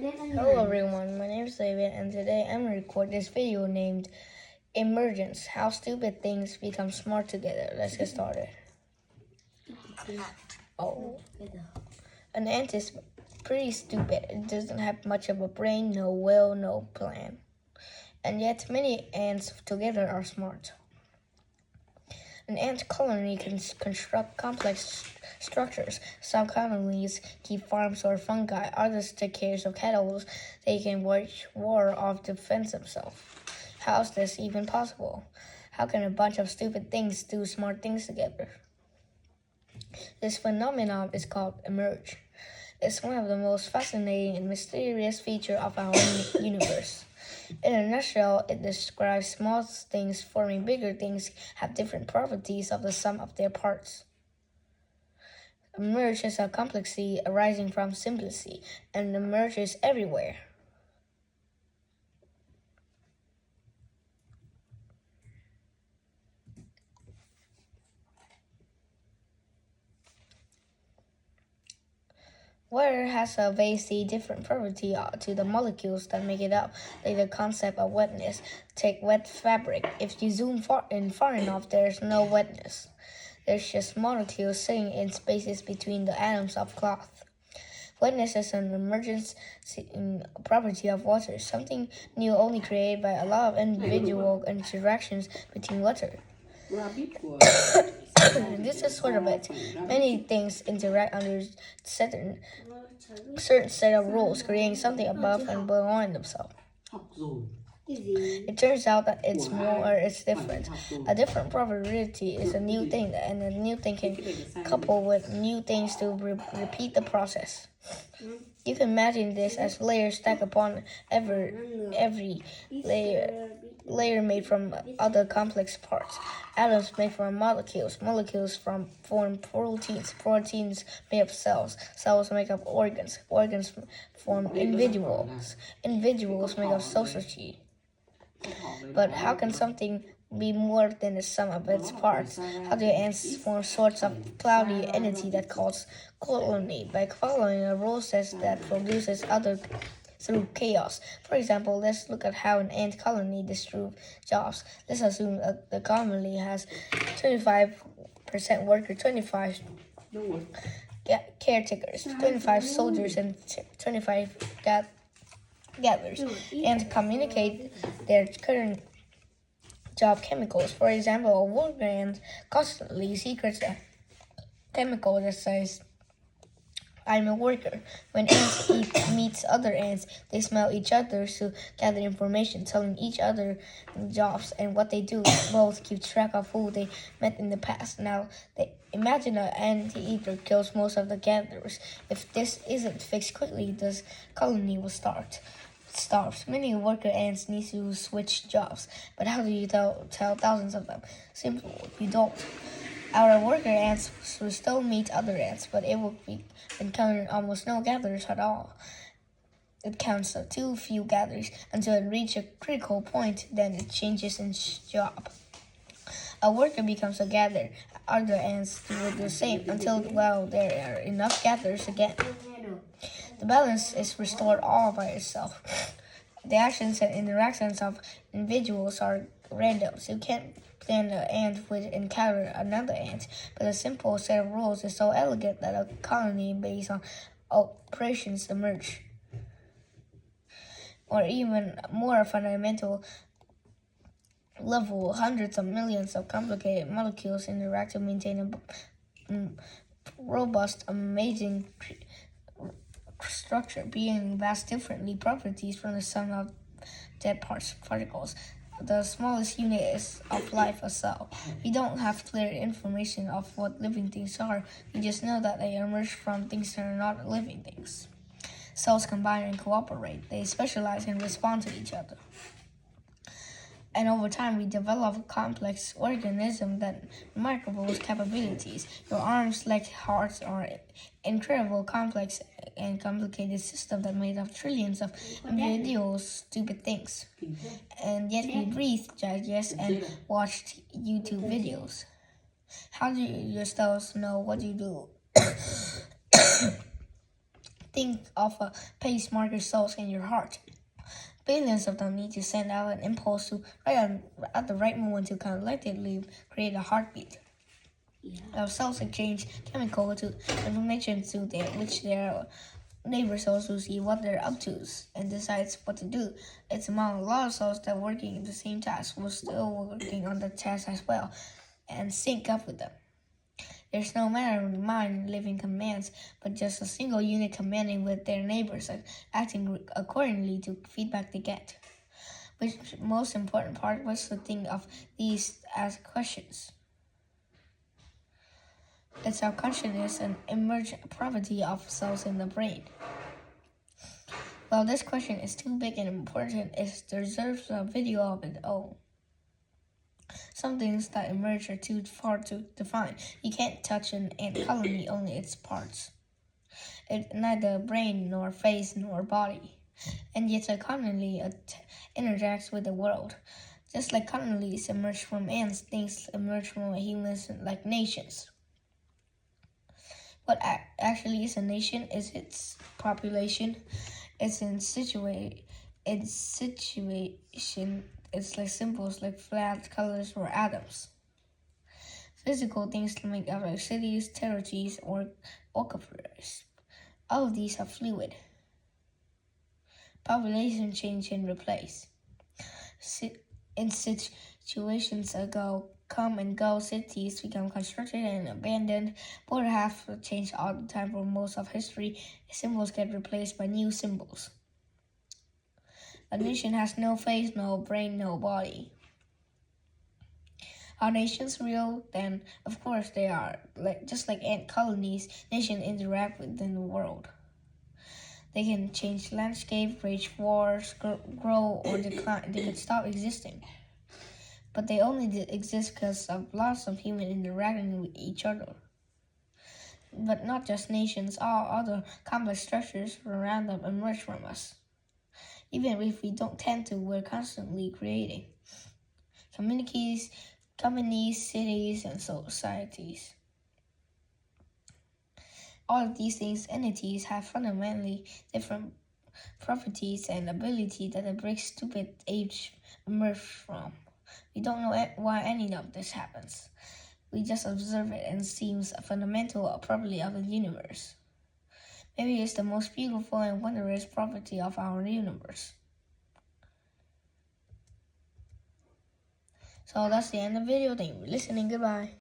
Hello everyone, my name is David and today I'm going to record this video named Emergence, How Stupid Things Become Smart Together. Let's get started. Oh, an ant is pretty stupid. It doesn't have much of a brain, no will, no plan. And yet many ants together are smart. An ant colony can construct complex structures. Some colonies keep farms or fungi. Others take care of cattle. They can wage war or defend themselves. How is this even possible? How can a bunch of stupid things do smart things together? This phenomenon is called emerge. It's one of the most fascinating and mysterious features of our universe. In a nutshell, it describes small things forming bigger things have different properties of the sum of their parts. Merge is a complexity arising from simplicity, and the merge is everywhere. Water has a vastly different property to the molecules that make it up, like the concept of wetness. Take wet fabric. If you zoom far enough, there's no wetness. There's just molecules sitting in spaces between the atoms of cloth. Wetness is an emergent property of water, something new only created by a lot of individual interactions between water. This is sort of it. Many things interact under certain set of rules, creating something above and beyond themselves. It turns out that it's different. A different probability is a new thing, and a new thing can couple with new things to repeat the process. You can imagine this as layers stacked upon every layer made from other complex parts. Atoms made from molecules form proteins make up cells make up organs form individuals make up society. But how can something be more than the sum of its parts? How do ants form sorts of cloudy entity that calls colony by following a process that produces other through chaos? For example, let's look at how an ant colony distributes jobs. Let's assume the colony has 25% worker, 25 caretakers, 25 soldiers, and 25 gatherers, and communicate their current job chemicals. For example, a worker ant constantly secretes a chemical that says, "I'm a worker." When ants meet other ants, they smell each other to gather information, telling each other jobs and what they do. Both keep track of who they met in the past. Now, imagine an anteater kills most of the gatherers. If this isn't fixed quickly, the colony will starves. Many worker ants need to switch jobs, but how do you tell thousands of them? Simple, you don't. Our worker ants will still meet other ants, but it will encounter almost no gatherers at all. It counts too few gatherers until it reaches a critical point, then it changes its job. A worker becomes a gatherer. Other ants do the same until, there are enough gatherers again. The balance is restored all by itself. The actions and interactions of individuals are random, so you can't plan an ant would encounter another ant, but a simple set of rules is so elegant that a colony based on operations emerge. Or even more fundamental level, hundreds of millions of complicated molecules interact to maintain a robust, amazing structure, being vast differently properties from the sum of dead particles. The smallest unit of life, a cell. We don't have clear information of what living things are. We just know that they emerge from things that are not living things. Cells combine and cooperate. They specialize and respond to each other. And over time, we develop complex organisms that remarkable capabilities. Your arms, legs, hearts are incredible, complex and complicated system that made of trillions of individual stupid things. And yet we breathe, digest, and watch YouTube videos. How do your cells know what you do? Think of a pacemaker cells in your heart. Billions of them need to send out an impulse to at the right moment to collectively create a heartbeat. Our cells exchange chemical information to which their neighbor cells will see what they're up to and decides what to do. It's among a lot of cells that working in the same task will still working on the task as well and sync up with them. There's no matter of mind living commands, but just a single unit commanding with their neighbors and acting accordingly to feedback they get. Which most important part was to think of these as questions. It's our consciousness and emergent property of cells in the brain. Well, this question is too big and important, it deserves a video of its own. Some things that emerge are too far to define. You can't touch an ant colony, only its parts. It's neither brain, nor face, nor body. And yet it constantly interacts with the world. Just like colonies emerge from ants, things emerge from humans like nations. What actually is a nation is its population. It's in situation. It's like symbols like flags, colors, or atoms. Physical things make up like cities, territories, or occupiers. All of these are fluid. Population change and replace. In situations come and go, cities become constructed and abandoned. Borders have changed all the time for most of history. Symbols get replaced by new symbols. A nation has no face, no brain, no body. Are nations real? Then, of course they are. Just like ant colonies, nations interact within the world. They can change landscape, wage wars, grow or decline. They could stop existing. But they only exist because of lots of human interacting with each other. But not just nations, all other complex structures around them emerge from us. Even if we don't tend to, we're constantly creating communities, companies, cities, and societies. All of these entities have fundamentally different properties and abilities that the brick stupid age emerged from. We don't know why any of this happens. We just observe it and it seems a fundamental property of the universe. Maybe it's the most beautiful and wondrous property of our universe. So that's the end of the video. Thank you for listening. Goodbye.